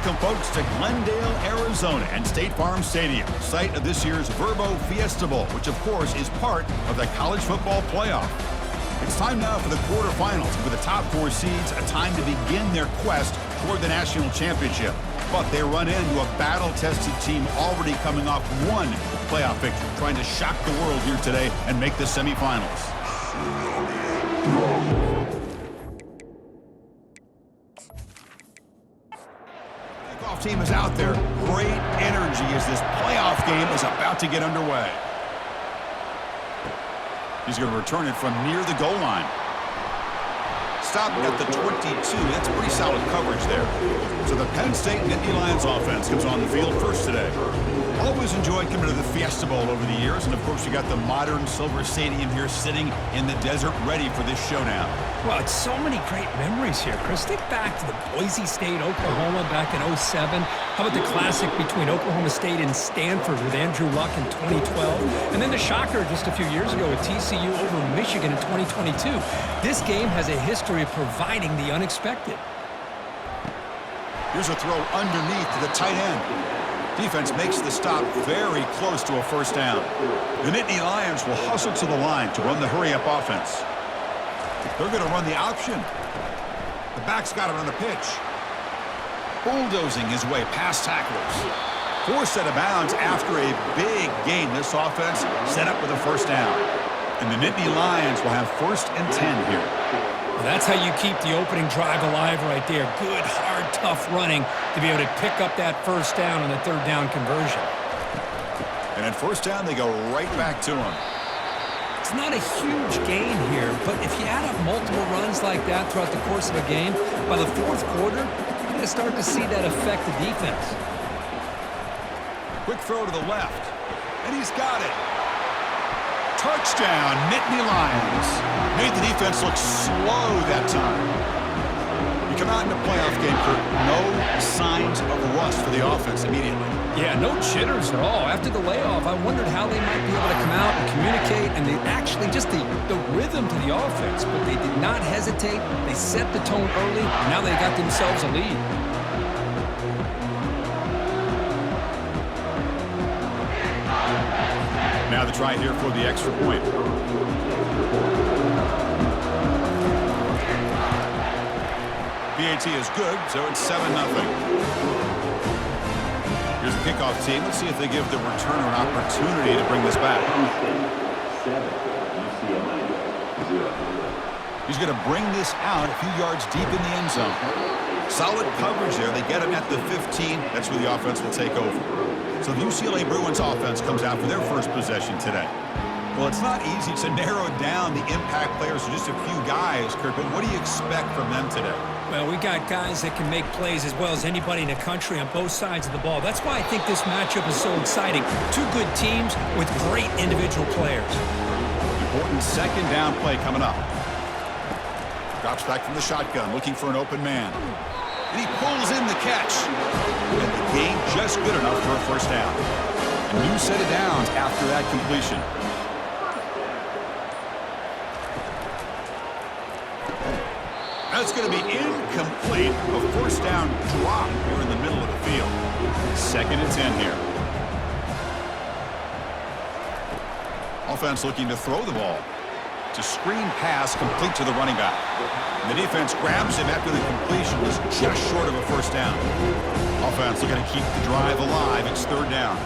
Welcome, folks, to Glendale, Arizona and State Farm Stadium, site of this year's Verbo Fiesta Bowl, which, of course, is part of the college football playoff. It's time now for the quarterfinals, with the top 4 seeds a time to begin their quest toward the national championship. But they run into a battle-tested team already coming off one playoff victory, trying to shock the world here today and make the semifinals. Kickoff team is out there. Great energy as this playoff game is about to get underway. He's going to return it from near the goal line. Stopped at the 22. That's pretty solid coverage there. So the Penn State Nittany Lions offense comes on the field first today. Always enjoyed coming to the Fiesta Bowl over the years. And, of course, you got the modern Silver Stadium here sitting in the desert ready for this showdown. Well, it's so many great memories here, Chris. Think back to the Boise State, Oklahoma back in '07. How about the classic between Oklahoma State and Stanford with Andrew Luck in 2012? And then the shocker just a few years ago with TCU over Michigan in 2022. This game has a history of providing the unexpected. Here's a throw underneath to the tight end. Defense makes the stop very close to a first down. The Nittany Lions will hustle to the line to run the hurry-up offense. They're going to run the option. The back's got it on the pitch. Bulldozing his way past tacklers. Forced out of bounds after a big gain. This offense set up with a first down. And the Nittany Lions will have 1st and 10 here. Well, that's how you keep the opening drive alive right there. Good, hard, tough running to be able to pick up that first down on the 3rd down conversion. And at 1st down, they go right back to him. It's not a huge gain here, but if you add up multiple runs like that throughout the course of a game, by the 4th quarter, you're going to start to see that affect the defense. Quick throw to the left, and he's got it. Touchdown, Nittany Lions. Made the defense look slow that time. You come out in a playoff game, Kurt, no signs of rust for the offense immediately. Yeah, no jitters at all. After the layoff, I wondered how they might be able to come out and communicate, and they actually just the rhythm to the offense, but they did not hesitate. They set the tone early. Now they got themselves a lead. Now the try here for the extra point. PAT is good, so it's 7-0. Here's the kickoff team. Let's see if they give the returner an opportunity to bring this back. He's going to bring this out a few yards deep in the end zone. Solid coverage there. They get him at the 15. That's where the offense will take over. So the UCLA Bruins offense comes out for their first possession today. Well, it's not easy to narrow down the impact players to just a few guys, Kirk, but what do you expect from them today? Well, we got guys that can make plays as well as anybody in the country on both sides of the ball. That's why I think this matchup is so exciting. 2 good teams with great individual players. Important 2nd down play coming up. Drops back from the shotgun, looking for an open man. And he pulls in the catch. And the gain just good enough for a first down. A new set of downs after that completion. That's going to be incomplete. A first down drop here in the middle of the field. 2nd and 10 here. Offense looking to throw the ball. It's a screen pass complete to the running back. And the defense grabs him after the completion was just short of a first down. Offense looking to keep the drive alive. It's 3rd down.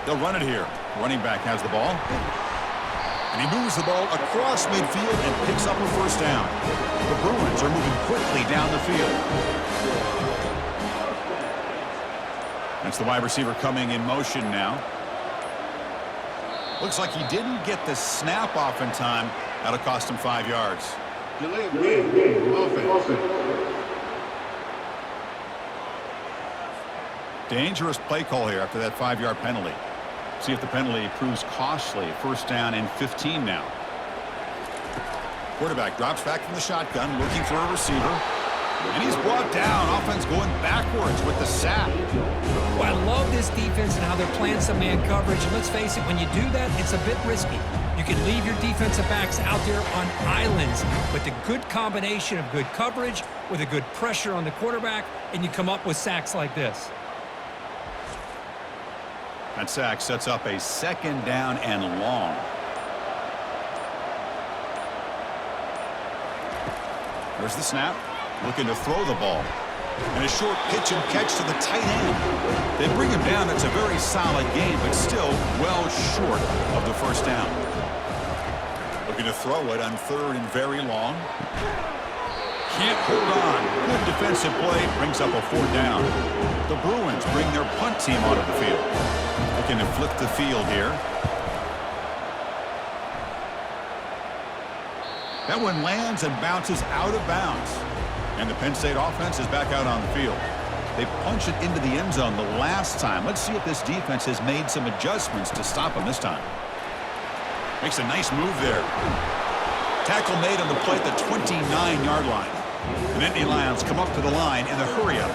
They'll run it here. Running back has the ball. And he moves the ball across midfield and picks up a first down. The Bruins are moving quickly down the field. That's the wide receiver coming in motion now. Looks like he didn't get the snap off in time. That'll cost him 5 yards. Delay of game. Offense. Dangerous play call here after that 5-yard penalty. See if the penalty proves costly. 1st down and 15 now. Quarterback drops back from the shotgun, looking for a receiver. And he's brought down. Offense going backwards with the sack. Well, I love this defense and how they're playing some man coverage. And let's face it, when you do that, it's a bit risky. You can leave your defensive backs out there on islands, but the good combination of good coverage with a good pressure on the quarterback, and you come up with sacks like this. That sack sets up a 2nd down and long. There's the snap. Looking to throw the ball. And a short pitch and catch to the tight end. They bring him down. It's a very solid game, but still well short of the first down. Looking to throw it on 3rd and very long. Can't hold on. Good defensive play. Brings up a 4th down. The Bruins bring their punt team onto the field. Looking to flip the field here. That one lands and bounces out of bounds. And the Penn State offense is back out on the field. They punch it into the end zone the last time. Let's see if this defense has made some adjustments to stop them this time. Makes a nice move there. Tackle made on the play at the 29-yard line. The Nittany Lions come up to the line in the hurry-up.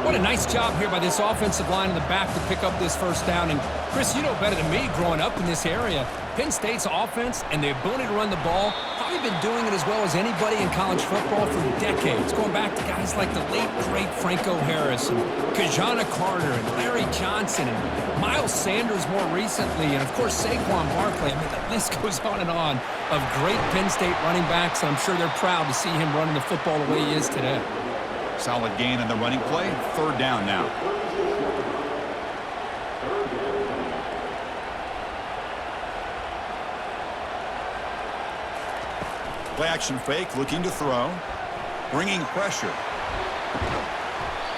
What a nice job here by this offensive line in the back to pick up this first down. And, Chris, you know better than me growing up in this area, Penn State's offense and the ability to run the ball, probably been doing it as well as anybody in college football for decades, going back to guys like the late, great Franco Harris and Kajana Carter and Larry Johnson and Miles Sanders more recently, and, of course, Saquon Barkley. I mean, the list goes on and on of great Penn State running backs, and I'm sure they're proud to see him running the football the way he is today. Solid gain on the running play. 3rd down now. Play action fake, looking to throw. Bringing pressure.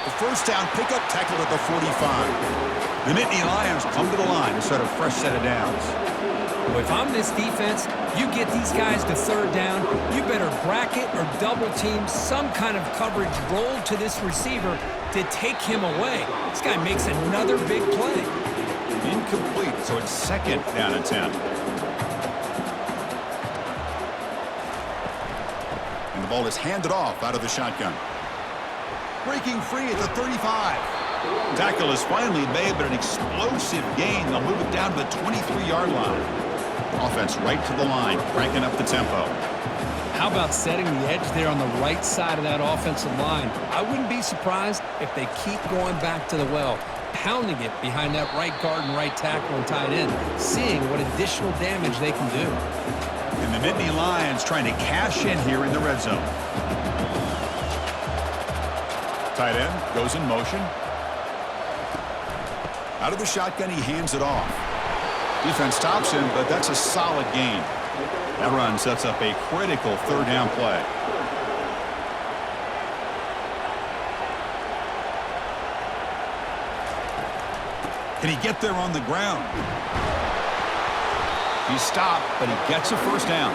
The first down pickup, tackled at the 45. The Nittany Lions come to the line to start a fresh set of downs. Well, if I'm this defense, you get these guys to 3rd down, you better bracket or double team some kind of coverage roll to this receiver to take him away. This guy makes another big play. Incomplete, so it's 2nd down and 10. And the ball is handed off out of the shotgun. Breaking free at the 35. Tackle is finally made, but an explosive gain. They'll move it down to the 23-yard line. Offense right to the line, cranking up the tempo. How about setting the edge there on the right side of that offensive line? I wouldn't be surprised if they keep going back to the well, pounding it behind that right guard and right tackle and tight end, seeing what additional damage they can do. And the Nittany Lions trying to cash in here in the red zone. Tight end goes in motion. Out of the shotgun, he hands it off. Defense stops him, but that's a solid gain. That run sets up a critical 3rd down play. Can he get there on the ground? He's stopped, but he gets a first down.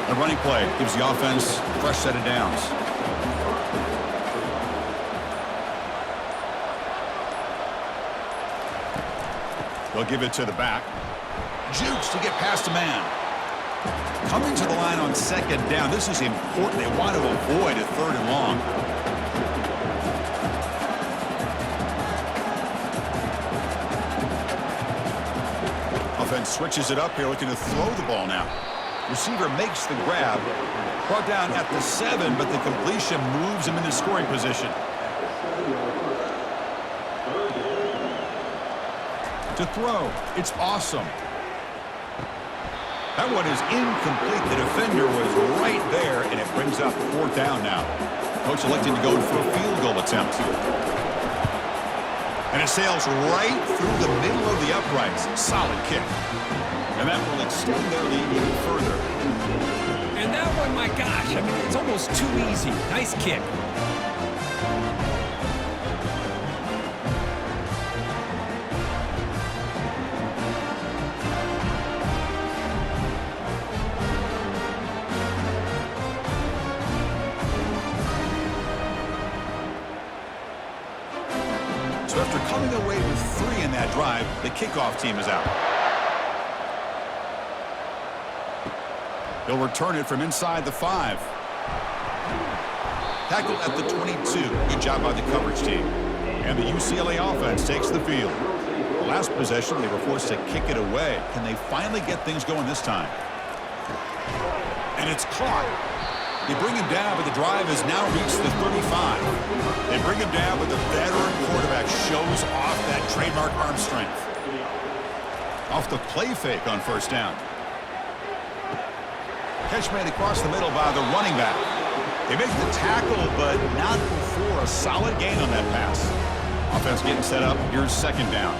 The running play gives the offense a fresh set of downs. They'll give it to the back. Jukes to get past a man. Coming to the line on 2nd down. This is important. They want to avoid a 3rd and long. Offense switches it up here, looking to throw the ball now. Receiver makes the grab. Brought down at the 7, but the completion moves him into scoring position. To throw, it's awesome. That one is incomplete. The defender was right there, and it brings up 4th down now. Coach electing to go for a field goal attempt. And it sails right through the middle of the uprights. Solid kick. And that will extend their lead even further. And that one, my gosh, I mean, it's almost too easy. Nice kick. So after coming away with 3 in that drive, the kickoff team is out. They'll return it from inside the 5. Tackle at the 22. Good job by the coverage team. And the UCLA offense takes the field. The last possession, they were forced to kick it away. Can they finally get things going this time? And it's caught. They bring him down, but the drive has now reached the 35. They bring him down, but the veteran quarterback shows off that trademark arm strength. Off the play fake on first down. Catch made across the middle by the running back. They make the tackle, but not before a solid gain on that pass. Offense getting set up. Here's second down.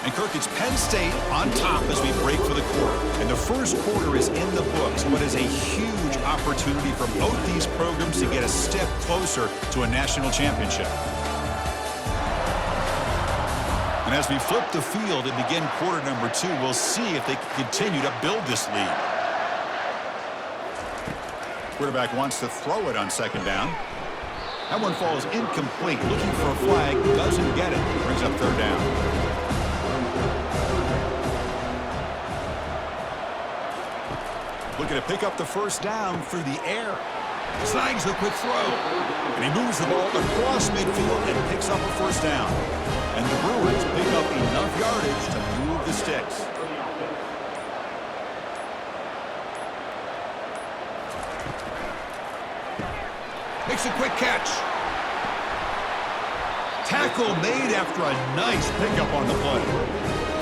And Kirk, it's Penn State on top as we break for the quarter. And the first quarter is in the books, but is a huge opportunity for both these programs to get a step closer to a national championship. And as we flip the field and begin quarter number 2, we'll see if they can continue to build this lead. Quarterback wants to throw it on second down. That one falls incomplete. Looking for a flag, doesn't get it. Brings up third down. Looking to pick up the first down through the air. Snags the quick throw. And he moves the ball across midfield and picks up a first down. And the Bruins pick up enough yardage to move the sticks. Makes a quick catch. Tackle made after a nice pickup on the play.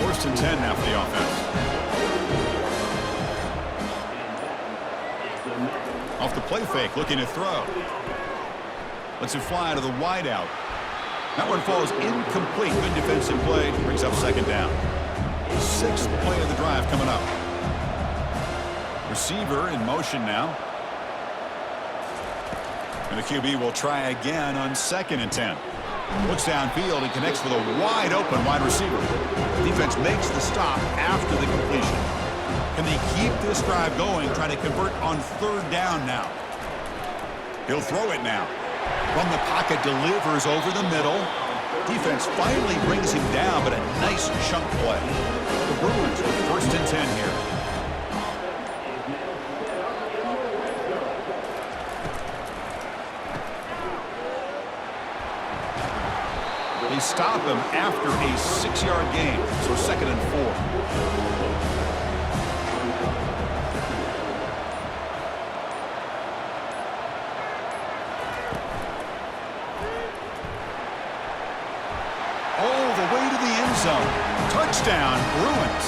1st and 10 now for the offense. Off the play fake, looking to throw. Lets it fly to the wideout. That one falls incomplete. Good defensive play. Brings up second down. 6th play of the drive coming up. Receiver in motion now. And the QB will try again on 2nd and 10. Looks downfield and connects with a wide open wide receiver. Defense makes the stop after the completion. Can they keep this drive going, trying to convert on 3rd down now? He'll throw it now. From the pocket, delivers over the middle. Defense finally brings him down, but a nice chunk play. The Bruins with 1st and 10 here. They stop him after a 6-yard gain, so 2nd and 4. Touchdown, Bruins.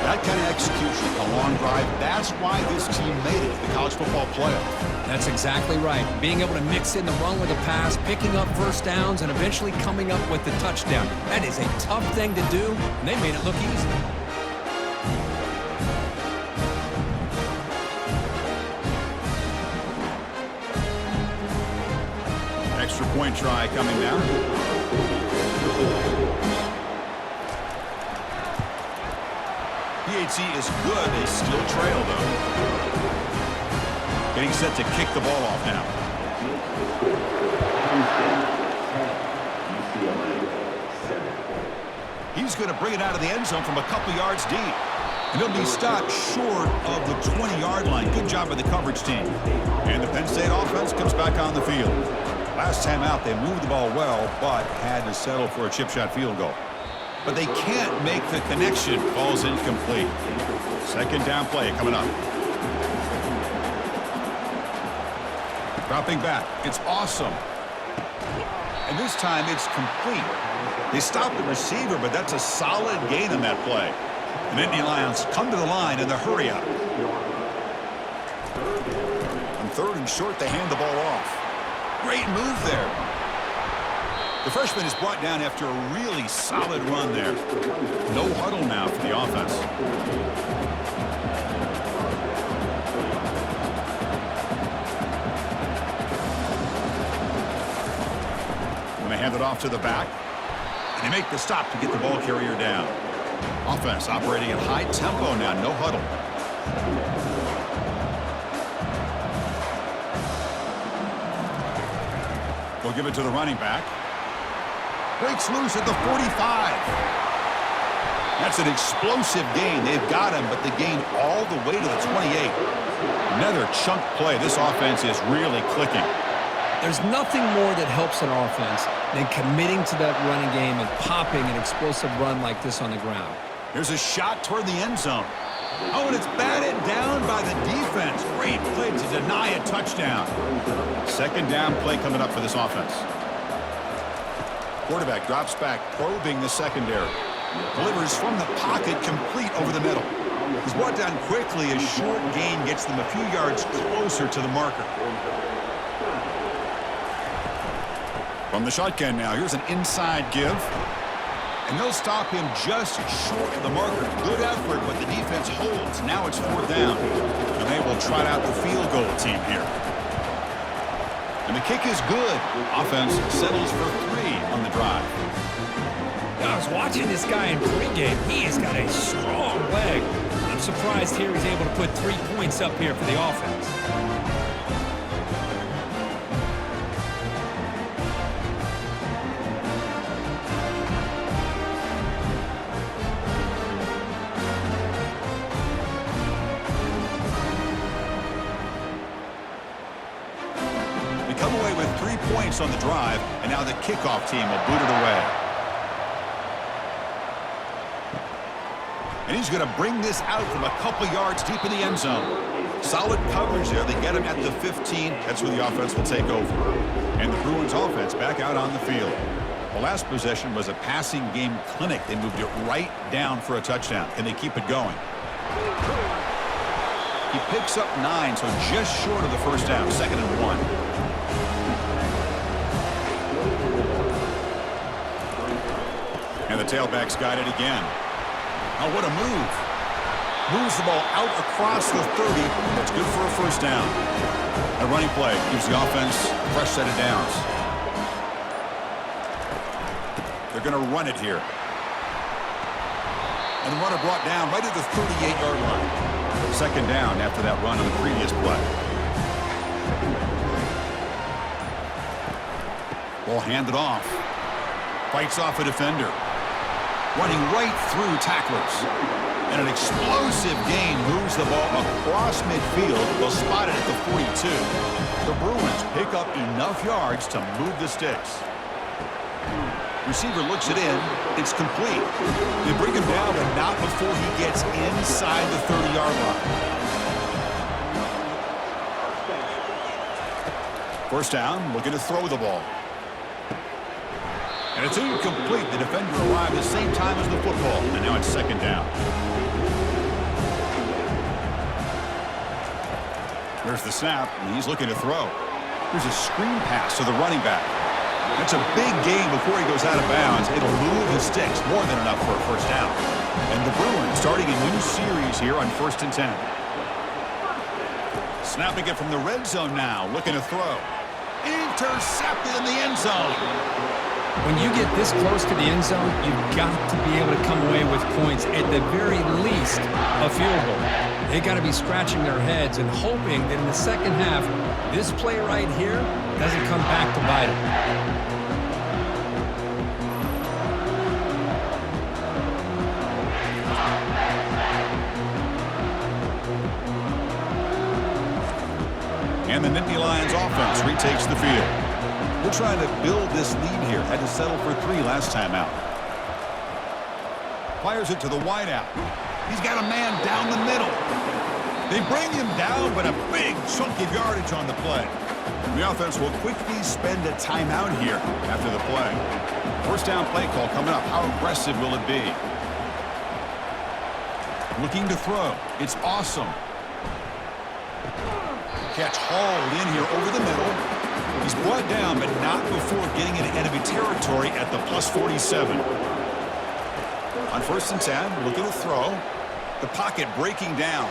That kind of execution, a long drive, that's why this team made it to the college football playoff. That's exactly right. Being able to mix in the run with the pass, picking up first downs, and eventually coming up with the touchdown. That is a tough thing to do, and they made it look easy. Extra point try coming down. PHC is good. They still trail, though. Getting set to kick the ball off now. He's going to bring it out of the end zone from a couple yards deep. And he'll be stopped short of the 20-yard line. Good job by the coverage team. And the Penn State offense comes back on the field. Last time out, they moved the ball well, but had to settle for a chip shot field goal. But they can't make the connection. Ball's incomplete. 2nd down play coming up. Dropping back. It's awesome. And this time it's complete. They stop the receiver, but that's a solid gain on that play. And Nittany Lions come to the line in the hurry up. On 3rd and short, they hand the ball off. Great move there. The freshman is brought down after a really solid run there. No huddle now for the offense. Going to hand it off to the back. And they make the stop to get the ball carrier down. Offense operating at high tempo now. No huddle. We'll give it to the running back. Breaks loose at the 45. That's an explosive gain. They've got him, but they gained all the way to the 28. Another chunk play. This offense is really clicking. There's nothing more that helps an offense than committing to that running game and popping an explosive run like this on the ground. Here's a shot toward the end zone. Oh, and it's batted down by the defense. Great play to deny a touchdown. Second down play coming up for this offense. Quarterback drops back, probing the secondary. Delivers from the pocket, complete over the middle. He's brought down quickly. A short gain gets them a few yards closer to the marker. From the shotgun now, here's an inside give. And they'll stop him just short of the marker. Good effort, but the defense holds. Now it's fourth down. And they will trot out the field goal team here. And the kick is good. Offense settles for 3 on the drive. I was watching this guy in pregame. He has got a strong leg. I'm surprised here he's able to put 3 points up here for the offense. They come away with 3 points on the drive, and now the kickoff team will boot it away. And he's going to bring this out from a couple yards deep in the end zone. Solid coverage there. They get him at the 15. That's where the offense will take over. And the Bruins offense back out on the field. The last possession was a passing game clinic. They moved it right down for a touchdown. Can they keep it going? He picks up 9, so just short of the first down. 2nd and 1. And the tailback's got it again. Oh, what a move. Moves the ball out across the 30. That's good for a first down. A running play gives the offense a fresh set of downs. They're going to run it here. And the runner brought down right at the 38-yard line. 2nd down after that run on the previous play. Ball handed off. Fights off a defender. Running right through tacklers. And an explosive gain moves the ball across midfield. They'll spot it at the 42. The Bruins pick up enough yards to move the sticks. Receiver looks it in. It's complete. They bring him down, but not before he gets inside the 30-yard line. First down, looking to throw the ball. And it's incomplete. The defender arrived at the same time as the football. And now it's 2nd down. There's the snap, and he's looking to throw. There's a screen pass to the running back. That's a big gain before he goes out of bounds. It'll move the sticks, more than enough for a first down. And the Bruins starting a new series here on 1st and 10. Snapping it from the red zone now, looking to throw. Intercepted in the end zone. When you get this close to the end zone, you've got to be able to come away with points, at the very least, a field goal. They got to be scratching their heads and hoping that in the second half, this play right here doesn't come back to bite them. And the Nittany Lions offense retakes the field. We're trying to build this lead here. Had to settle for 3 last time out. Fires it to the wideout. He's got a man down the middle. They bring him down, but a big chunk of yardage on the play. The offense will quickly spend a timeout here after the play. First down play call coming up. How aggressive will it be? Looking to throw. It's awesome. Catch hauled in here over the middle. He's brought down, but not before getting into enemy territory at the plus 47. On 1st and 10, looking to throw. The pocket breaking down.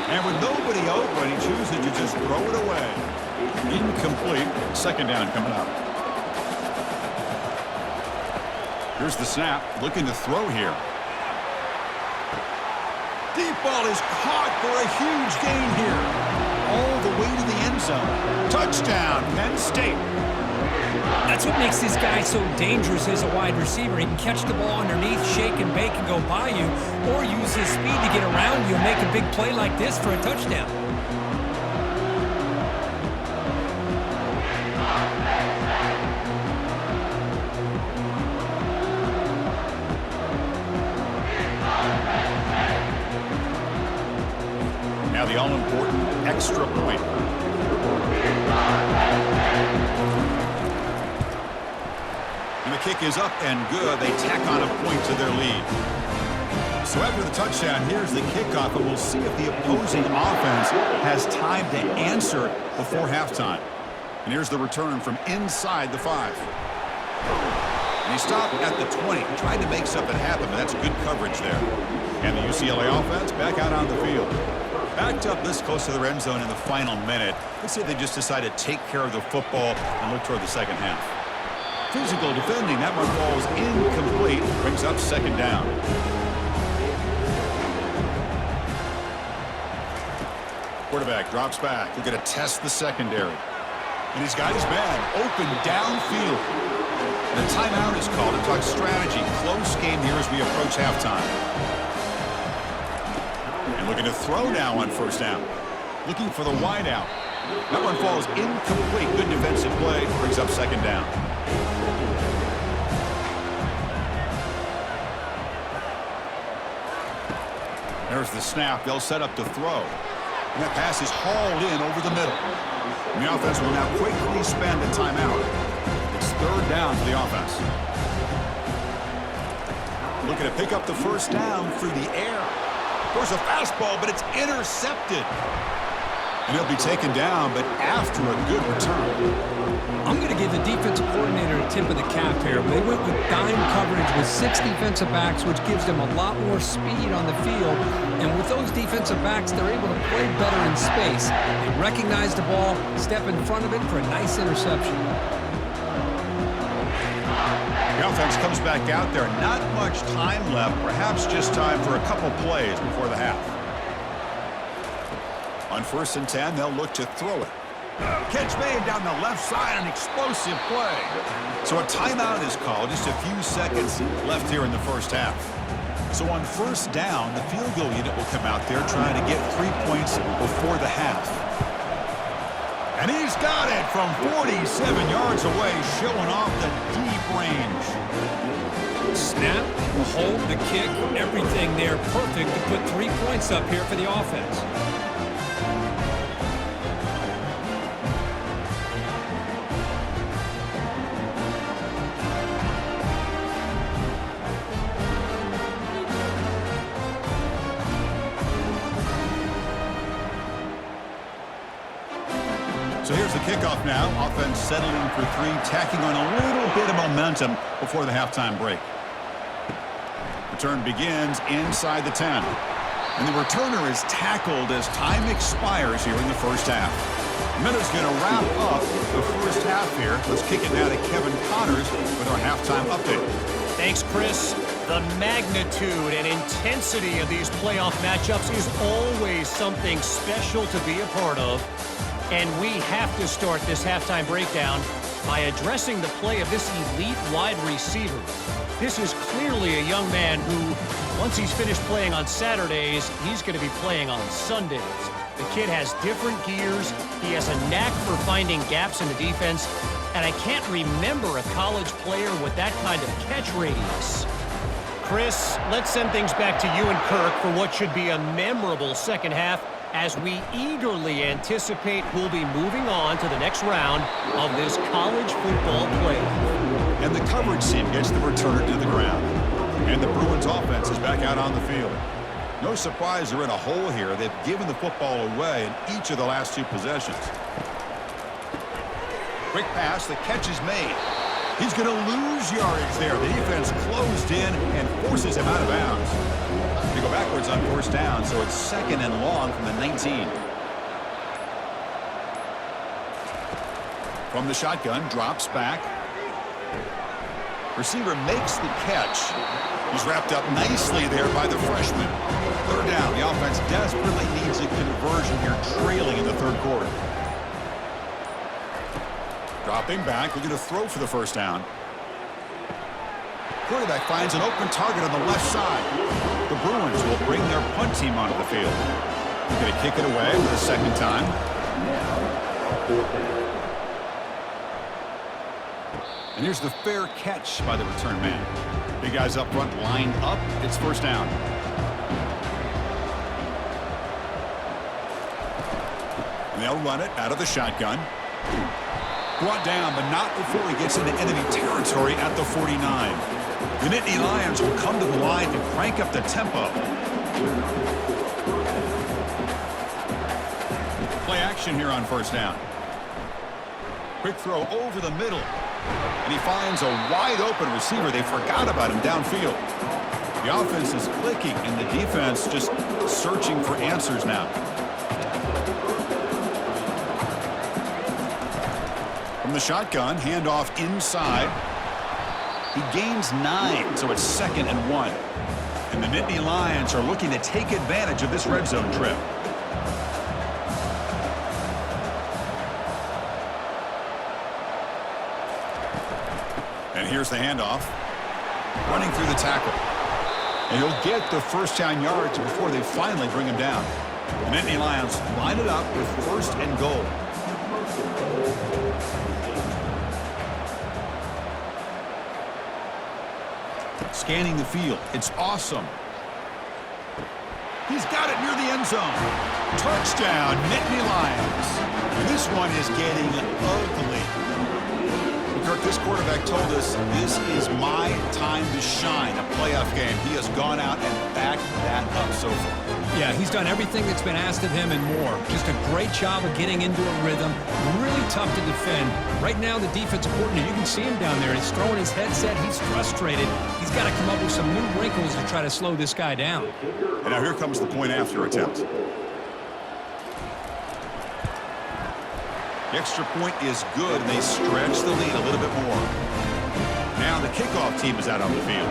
And with nobody open, he chooses to just throw it away. Incomplete. 2nd down coming up. Here's the snap. Looking to throw here. Deep ball is caught for a huge gain here. All the way to the end zone. Touchdown, Penn State. That's what makes this guy so dangerous as a wide receiver. He can catch the ball underneath, shake and bake and go by you, or use his speed to get around you and make a big play like this for a touchdown. Now the all-important extra point. And the kick is up and good. They tack on a point to their lead. So after the touchdown, here's the kickoff, and we'll see if the opposing offense has time to answer before halftime. And here's the return from inside the 5. And he stopped at the 20, tried to make something happen, but that's good coverage there. And the UCLA offense back out on the field. Backed up this close to the end zone in the final minute. Let's see if they just decide to take care of the football and look toward the second half. Physical defending. That one falls incomplete. Brings up second down. Quarterback drops back. We're going to test the secondary. And he's got his man open downfield. And a timeout is called to talk strategy. Close game here as we approach halftime. And looking to throw now on first down. Looking for the wide out. That one falls incomplete. Good defensive play. Brings up second down. There's the snap. They'll set up to throw. And that pass is hauled in over the middle. And the offense will now quickly spend a timeout. It's third down for the offense. Looking to pick up the first down through the air. There's a fastball, but it's intercepted. And he'll be taken down, but after a good return. I'm going to give the defensive coordinator a tip of the cap here. They went with dime coverage with 6 defensive backs, which gives them a lot more speed on the field. And with those defensive backs, they're able to play better in space. They recognize the ball, step in front of it for a nice interception. The offense comes back out there. Not much time left. Perhaps just time for a couple plays before the half. On 1st and 10, they'll look to throw it. Catch made down the left side, an explosive play. So a timeout is called. Just a few seconds left here in the first half. So on first down, the field goal unit will come out there trying to get 3 points before the half. And he's got it from 47 yards away, showing off the deep range. Snap, the hold, the kick, everything there perfect to put 3 points up here for the offense. So here's the kickoff now. Offense settling for 3, tacking on a little bit of momentum before the halftime break. Return begins inside the 10. And the returner is tackled as time expires here in the first half. Miller's going to wrap up the first half here. Let's kick it now to Kevin Connors with our halftime update. Thanks, Chris. The magnitude and intensity of these playoff matchups is always something special to be a part of. And we have to start this halftime breakdown by addressing the play of this elite wide receiver. This is clearly a young man who, once he's finished playing on Saturdays, he's going to be playing on Sundays. The kid has different gears. He has a knack for finding gaps in the defense. And I can't remember a college player with that kind of catch radius. Chris, let's send things back to you and Kirk for what should be a memorable second half as we eagerly anticipate we'll be moving on to the next round of this college football playoff. And the coverage team gets the returner to the ground. And the Bruins offense is back out on the field. No surprise they're in a hole here. They've given the football away in each of the last 2 possessions. Quick pass, the catch is made. He's going to lose yardage there. The defense closed in and forces him out of bounds. They go backwards on first down, so it's 2nd and long from the 19. From the shotgun, drops back. Receiver makes the catch. He's wrapped up nicely there by the freshman. 3rd down. The offense desperately needs a conversion here, trailing in the 3rd quarter. Dropping back, looking to throw for the first down. Quarterback finds an open target on the left side. The Bruins will bring their punt team onto the field. They're going to kick it away for the second time. And here's the fair catch by the return man. Big guys up front lined up. It's first down. And they'll run it out of the shotgun. Brought down, but not before he gets into enemy territory at the 49. The Nittany Lions will come to the line and crank up the tempo. Play action here on first down. Quick throw over the middle. And he finds a wide open receiver. They forgot about him downfield. The offense is clicking and the defense just searching for answers now. From the shotgun, handoff inside. He gains 9, so it's 2nd and 1. And the Nittany Lions are looking to take advantage of this red zone trip. And here's the handoff. Running through the tackle. And he'll get the first down yards before they finally bring him down. The Nittany Lions line it up with 1st and goal. Scanning the field. It's awesome. He's got it near the end zone. Touchdown, Nittany Lions. This one is getting ugly. Kirk, this quarterback told us this is my time to shine, a playoff game. He has gone out and backed that up so far. Yeah, he's done everything that's been asked of him and more. Just a great job of getting into a rhythm. Really tough to defend. Right now, the defensive coordinator, you can see him down there. He's throwing his headset. He's frustrated. He's got to come up with some new wrinkles to try to slow this guy down. And now here comes the point after attempt. The extra point is good, and they stretch the lead a little bit more. Now the kickoff team is out on the field.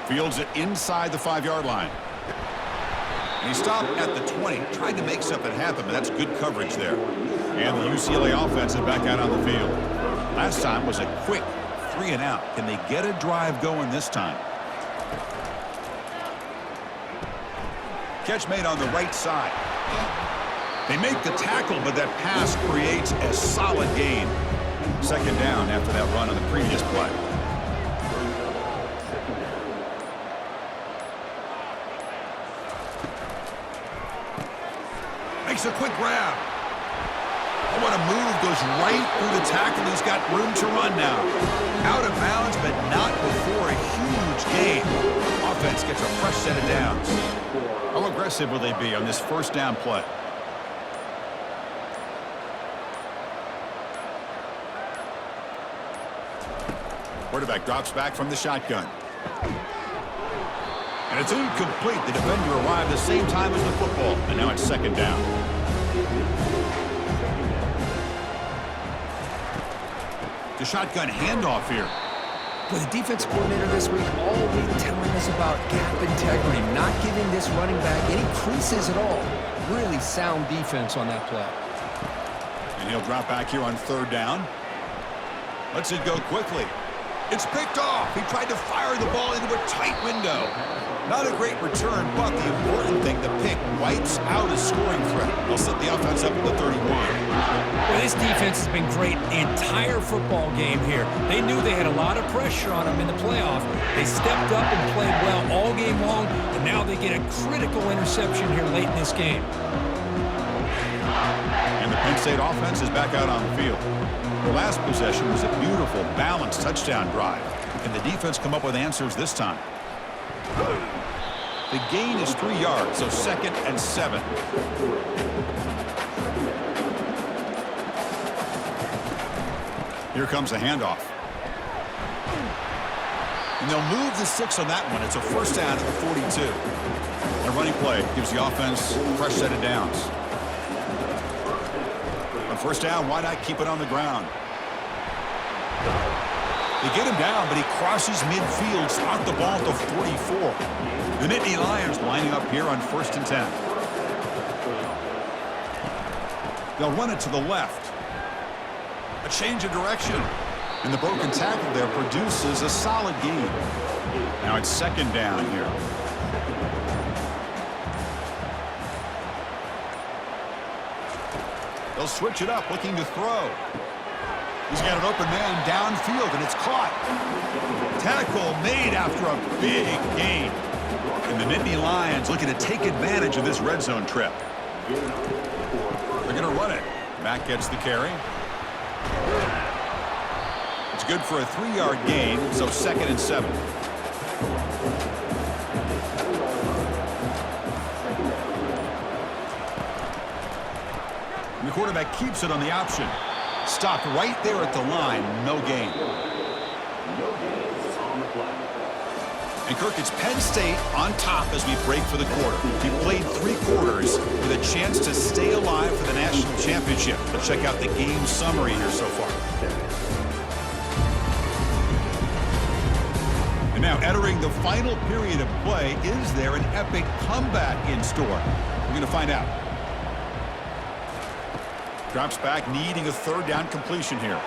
Fields it inside the 5-yard line. And he stopped at the 20. Tried to make something happen, but that's good coverage there. And the UCLA offense is back out on the field. Last time was a quick 3-and-out. Can they get a drive going this time? Catch made on the right side. They make the tackle, but that pass creates a solid gain. 2nd down after that run on the previous play. Makes a quick grab. Oh, what a move. Goes right through the tackle. He's got room to run now. Out of bounds, but not before a huge gain. Offense gets a fresh set of downs. How aggressive will they be on this first down play? Quarterback drops back from the shotgun. And it's incomplete. The defender arrived the same time as the football. And now it's 2nd down. The shotgun handoff here. Well, the defense coordinator this week all week telling us about gap integrity, not giving this running back any creases at all. Really sound defense on that play. And he'll drop back here on 3rd down. Lets it go quickly. It's picked off. He tried to fire the ball into a tight window. Not a great return, but the important thing, the pick wipes out a scoring threat. They'll set the offense up at the 31. Well, this defense has been great the entire football game here. They knew they had a lot of pressure on them in the playoff. They stepped up and played well all game long, and now they get a critical interception here late in this game. And the Penn State offense is back out on the field. Their last possession was a beautiful, balanced touchdown drive. Can the defense come up with answers this time? The gain is 3 yards, so 2nd and 7. Here comes a handoff. And they'll move the 6 on that one. It's a first down at the 42. And a running play gives the offense a fresh set of downs. On first down, why not keep it on the ground? They get him down, but he crosses midfield, spot the ball at the 44. The Nittany Lions lining up here on 1st and 10. They'll run it to the left. A change of direction. And the broken tackle there produces a solid gain. Now it's second down here. They'll switch it up, looking to throw. He's got an open man downfield, and it's caught. Tackle made after a big gain. And the Nittany Lions looking to take advantage of this red zone trip. They're going to run it. Mack gets the carry. It's good for a 3-yard gain, so 2nd and 7. And the quarterback keeps it on the option. Stopped right there at the line. No gain. And Kirk, it's Penn State on top as we break for the quarter. He played 3 quarters with a chance to stay alive for the national championship. Let's check out the game summary here so far. And now entering the final period of play, is there an epic comeback in store? We're going to find out. Drops back, needing a 3rd down completion here.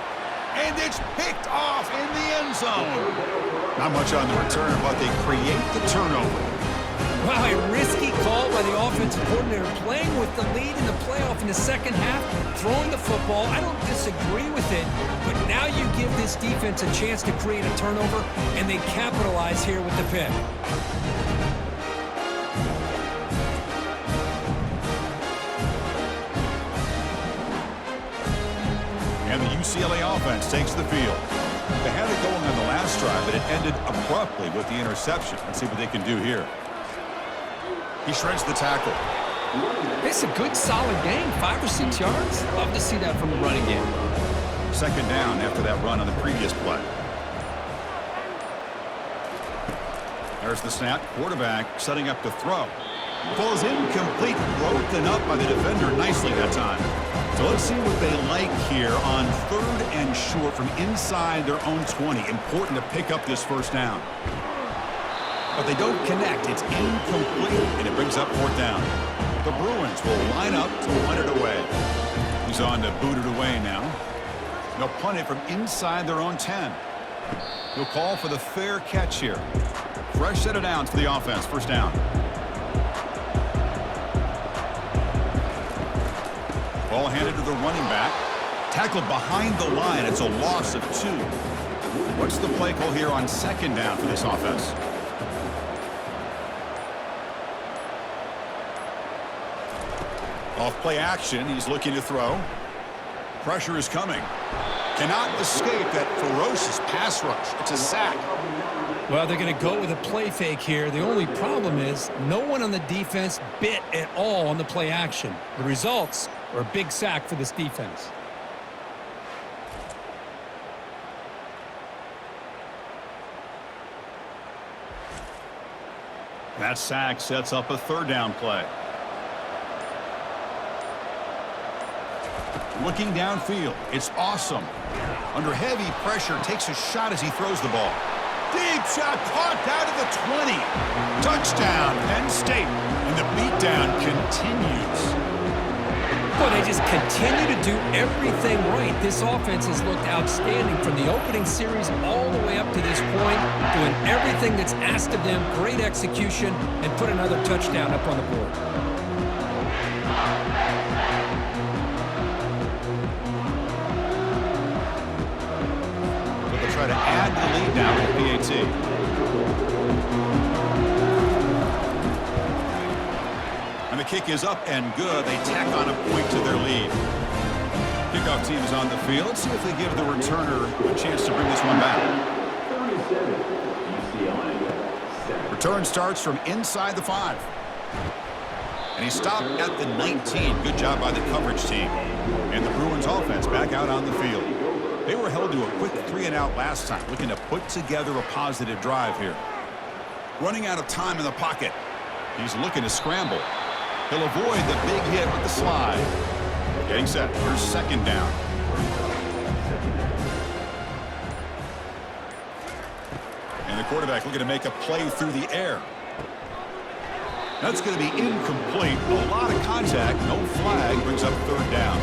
And it's picked off in the end zone. Not much on the return, but they create the turnover. Wow, a risky call by the offensive coordinator, playing with the lead in the playoff in the second half, throwing the football. I don't disagree with it, but now you give this defense a chance to create a turnover, and they capitalize here with the pick. And the UCLA offense takes the field. They had it going on the last drive, but it ended abruptly with the interception. Let's see what they can do here. He shreds the tackle. It's a good, solid game, 5 or 6 yards. Love to see that from the running game. 2nd down after that run on the previous play. There's the snap. Quarterback setting up to throw. Ball is incomplete, broken up by the defender nicely that time. So let's see what they like here on 3rd and short from inside their own 20. Important to pick up this 1st down. But they don't connect. It's incomplete, and it brings up 4th down. The Bruins will line up to punt it away. He's on to boot it away now. They'll punt it from inside their own 10. He'll call for the fair catch here. Fresh set of downs for the offense. 1st down. Ball handed to the running back. Tackled behind the line. It's a loss of 2. What's the play call here on 2nd down for this offense? Off play action. He's looking to throw. Pressure is coming. Cannot escape that ferocious pass rush. It's a sack. Well, they're going to go with a play fake here. The only problem is no one on the defense bit at all on the play action. The results are a big sack for this defense. That sack sets up a 3rd down play. Looking downfield. It's awesome. Under heavy pressure, takes a shot as he throws the ball. Deep shot caught down to the 20. Touchdown, Penn State. And the beatdown continues. Well, they just continue to do everything right. This offense has looked outstanding from the opening series all the way up to this point, doing everything that's asked of them, great execution, and put another touchdown up on the board. Try to add the lead now with the PAT. And the kick is up and good. They tack on a point to their lead. Kickoff team is on the field. Let's see if they give the returner a chance to bring this one back. Return starts from inside the 5. And he stopped at the 19. Good job by the coverage team. And the Bruins offense back out on the field. They were held to a quick 3-and-out last time, looking to put together a positive drive here. Running out of time in the pocket. He's looking to scramble. He'll avoid the big hit with the slide. Getting set. Here's 2nd down. And the quarterback looking to make a play through the air. That's going to be incomplete. A lot of contact. No flag. Brings up third down.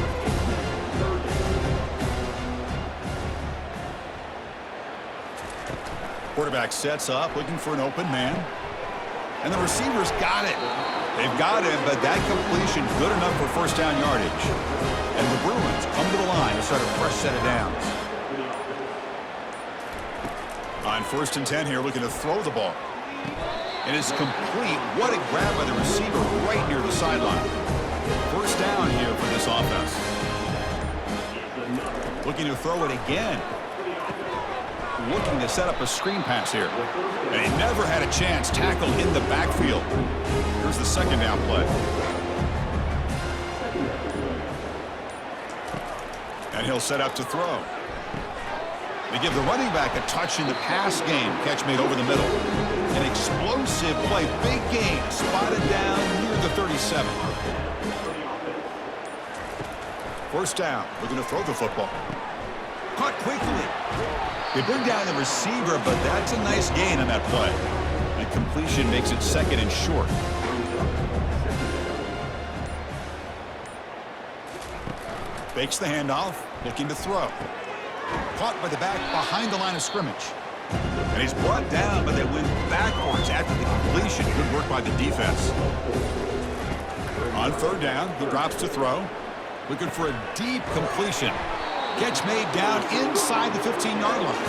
Quarterback sets up, looking for an open man. And the receivers got it. They've got him, but that completion good enough for first down yardage. And the Bruins come to the line to start a fresh set of downs. On 1st and 10 here, looking to throw the ball. It is complete. What a grab by the receiver right near the sideline. First down here for this offense. Looking to throw it again. Looking to set up a screen pass here. And he never had a chance. Tackled in the backfield. Here's the second down play. And he'll set up to throw. They give the running back a touch in the pass game. Catch made over the middle. An explosive play. Big game. Spotted down near the 37. First down. Looking to throw the football. Caught quickly. They bring down the receiver, but that's a nice gain on that play. And completion makes it second and short. Fakes the handoff, looking to throw. Caught by the back behind the line of scrimmage. And he's brought down, but they went backwards after the completion. Good work by the defense. On third down, he drops to throw. Looking for a deep completion. Catch made down inside the 15-yard line.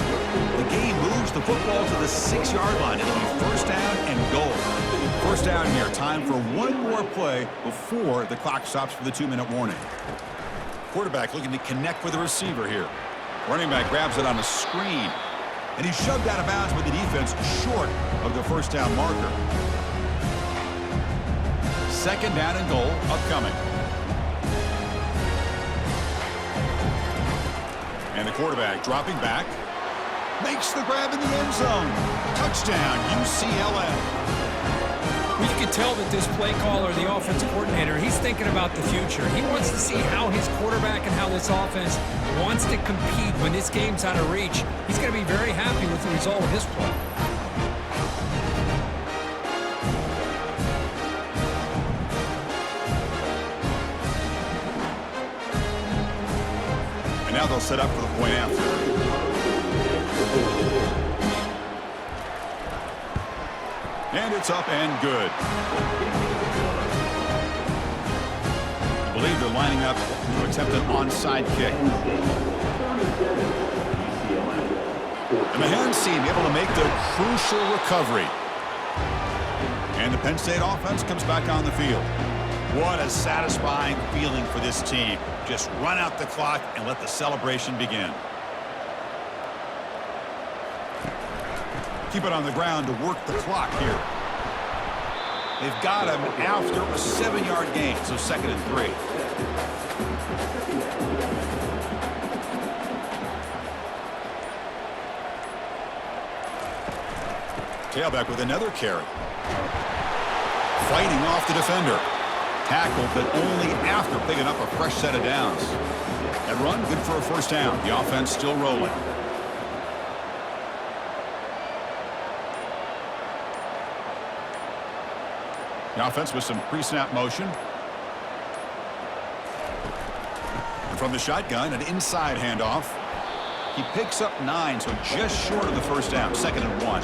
The game moves the football to the 6-yard line. It'll be first down and goal. First down here. Time for one more play before the clock stops for the 2-minute warning. Quarterback looking to connect with the receiver here. Running back grabs it on a screen. And he's shoved out of bounds with the defense short of the first down marker. Second down and goal upcoming. And the quarterback dropping back. Makes the grab in the end zone. Touchdown, UCLA. Well, you can tell that this play caller, the offensive coordinator, he's thinking about the future. He wants to see how his quarterback and how this offense wants to compete when this game's out of reach. He's going to be very happy with the result of his play. Now they'll set up for the point after. And it's up and good. I believe they're lining up to attempt an onside kick. And the Hens team able to make the crucial recovery. And the Penn State offense comes back on the field. What a satisfying feeling for this team. Just run out the clock and let the celebration begin. Keep it on the ground to work the clock here. They've got him after a 7-yard gain, so 2nd and 3. Tailback with another carry. Fighting off the defender. Tackled, but only after picking up a fresh set of downs. That run, good for a first down. The offense still rolling. The offense with some pre-snap motion. And from the shotgun, an inside handoff. He picks up 9, so just short of the first down. 2nd and 1.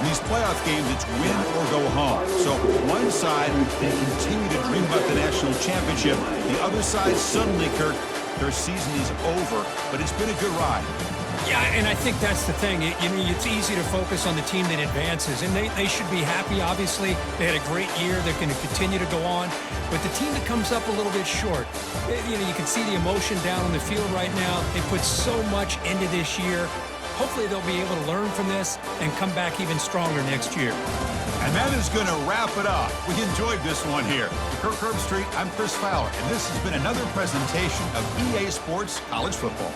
In these playoff games, it's win or go home. So one side, they continue to dream about the national championship. The other side, suddenly, Kirk, their season is over. But it's been a good ride. Yeah, and I think that's the thing. It's easy to focus on the team that advances, and they should be happy, obviously. They had a great year. They're going to continue to go on. But the team that comes up a little bit short, you can see the emotion down on the field right now. They put so much into this year. Hopefully they'll be able to learn from this and come back even stronger next year. And that is going to wrap it up. We enjoyed this one here. For Kirk Herbstreit, I'm Chris Fowler, and this has been another presentation of EA Sports College Football.